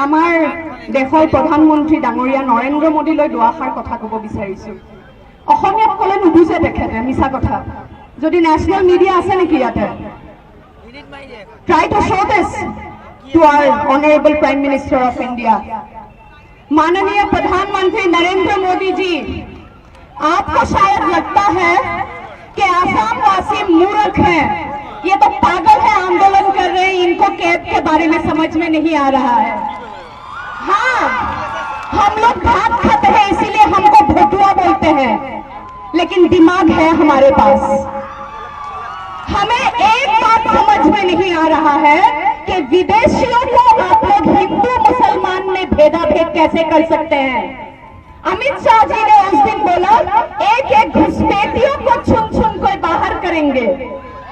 আমাৰ দেশৰ প্ৰধানমন্ত্ৰী ডাঙৰীয়া নৰেন্দ্ৰ মোদীলৈ দুআষাৰ কথা ক'ব বিচাৰিছোঁ। অসমীয়াত ক'লে নুবুজে তেখেতে, মিছা কথা। যদি নেশ্যনেল মিডিয়া আছে নেকি ইয়াতে? Try to show this to our honorable Prime Minister of India. माननीय प्रधानमंत्री नरेंद्र मोदी जी, आपको शायद लगता है कि आसाम वासी मूर्ख हैं, ये तो पागल है, आंदोलन कर रहे हैं, इनको कैब के बारे में समझ में नहीं आ रहा है। हाँ, हम लोग भात खाते हैं इसीलिए हमको भोटुआ बोलते हैं, लेकिन दिमाग है हमारे पास। हमें एक बात समझ में नहीं आ रहा है कि विदेशियों को आप लोग हिंदू मुसलमान में भेदाभेद कैसे कर सकते हैं। अमित शाह जी ने उस दिन बोला एक एक घुसपैठियों को चुन चुन कर बाहर करेंगे।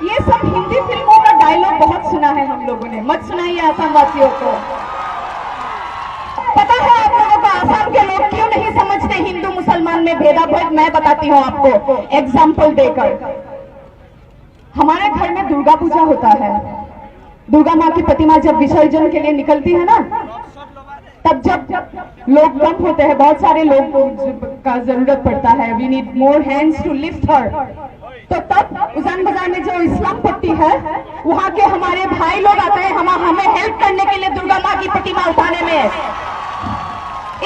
ये सब हिंदी फिल्मों का डायलॉग बहुत सुना है हम लोगों ने, मत सुनाइए आसाम वासियों को। पता है आप लोगों को आसाम के लोग क्यों नहीं समझते हिंदू मुसलमान में भेदाभेद? मैं बताती हूँ आपको एग्जाम्पल देकर। हमारे घर में दुर्गा पूजा होता है। दुर्गा माँ की प्रतिमा जब विसर्जन के लिए निकलती है ना, तब जब लोग कम होते हैं, बहुत सारे लोग का जरूरत पड़ता है, we need more hands to lift her, तो तब उजान बाजार में जो इस्लाम पट्टी है वहाँ के हमारे भाई लोग आते हैं हमें हेल्प करने के लिए दुर्गा माँ की प्रतिमा उठाने में।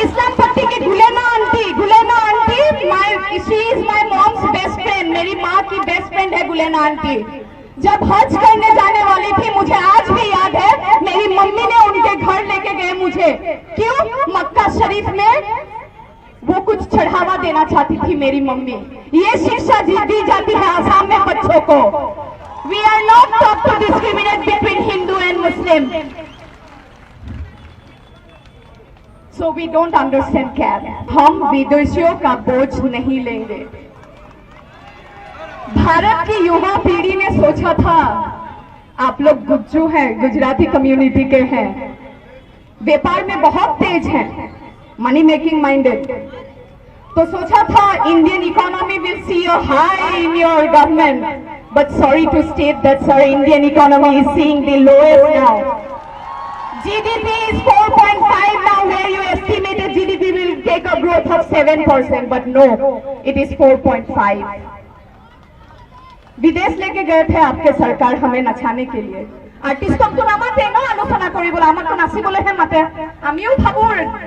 इस्लाम पट्टी की Gulena aunty, she is my mom's best friend, मेरी माँ की बेस्ट फ्रेंड है गुलेना आंटी। जब हज करने जाने वाली थी, मुझे आज भी याद है, मेरी मम्मी ने उनके घर लेके गए मुझे। क्यों? मक्का शरीफ में वो कुछ चढ़ावा देना चाहती थी मेरी मम्मी। ये शिक्षा दी जाती है आसाम में बच्चों को। We are not taught to discriminate between Hindu and Muslim. So we don't understand CAB. हम विदेशियों का बोझ नहीं लेंगे। भारत की युवा पीढ़ी ने सोचा था, आप लोग गुज्जू हैं, गुजराती कम्युनिटी के हैं, व्यापार में बहुत तेज हैं, मनी मेकिंग माइंडेड, तो सोचा था Indian economy will see a high in your government, but sorry to state that sir, Indian economy is seeing the lowest now. GDP is 4.5 now, where you estimated GDP will take a growth of 7%, but no, it is 4.5. विदेश लेके गए थे आपके सरकार हमें नचाने के लिए। आर्टिस्टक तो नामाते न आलोचना কৰিবলৈ, আমাক তো নাচিবলৈহে মাতে। আমিও ভাবো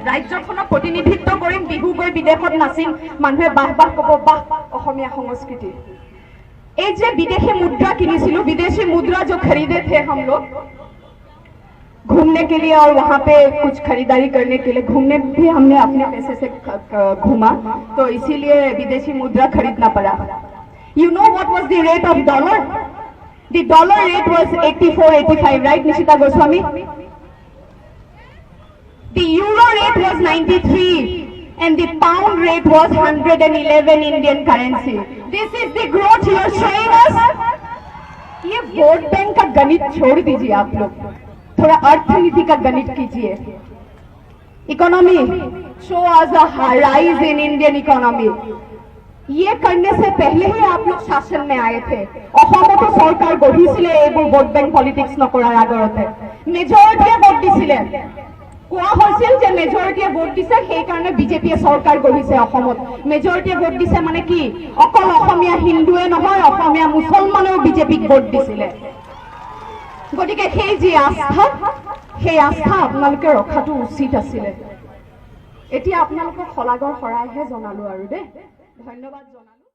ৰাজ্যখনক প্ৰতিনিধিত্ব কৰিম, বিহু গৈ বিদেশত নাচিম, মানুহে বাহ বাহ ক'ব, বাহ অসমীয়া সংস্কৃতি। এই যে বিদেশী মুদ্रा কিনিছিলো, विदेशी मुद्रा जो खरीदे थे हम लोग घूमने के लिए और वहाँ पे कुछ खरीदारी करने के लिए, घूमने भी हमने अपने पैसे से घूमा, तो इसीलिए विदेशी मुद्रा खरीदना पड़ा। You know what was the rate of dollar? The dollar rate was 84-85, right, Nishita Goswami? The euro rate was 93 and the pound rate was 111 Indian currency. This is the growth you are showing us? ये vote bank का गणित छोड़ दीजिए आप लोग, थोड़ा अर्थनीति का गणित कीजिए। Economy, show us a rise in Indian economy. ये करने से पहले ही आप लोग शासन में आए थे। অসমতো सरकार গঢ়িছিলে এইবোৰ ভোট বেংক পলিটিক্স নকৰাৰ আগতে। মেজৰিটিয়ে ভোট দিছিলে, কোৱা হৈছিল যে মেজৰিটিয়ে ভোট দিছে, সেই কাৰণে বিজেপিয়ে চৰকাৰ গঢ়িছে অসমত। মেজৰিটিয়ে ভোট দিছে মানে কি? অকল অসমীয়া হিন্দুৱে নহয়, অসমীয়া মুছলমানেও বিজেপিক ভোট দিছিলে। গতিকে সেই যি আস্থা, সেই আস্থা আপোনালোকে ৰখাটো উচিত আছিলে। এতিয়া আপোনালোকক শলাগৰ শৰাইহে জনালো আৰু দেই, ধন্যবাদ জনালো।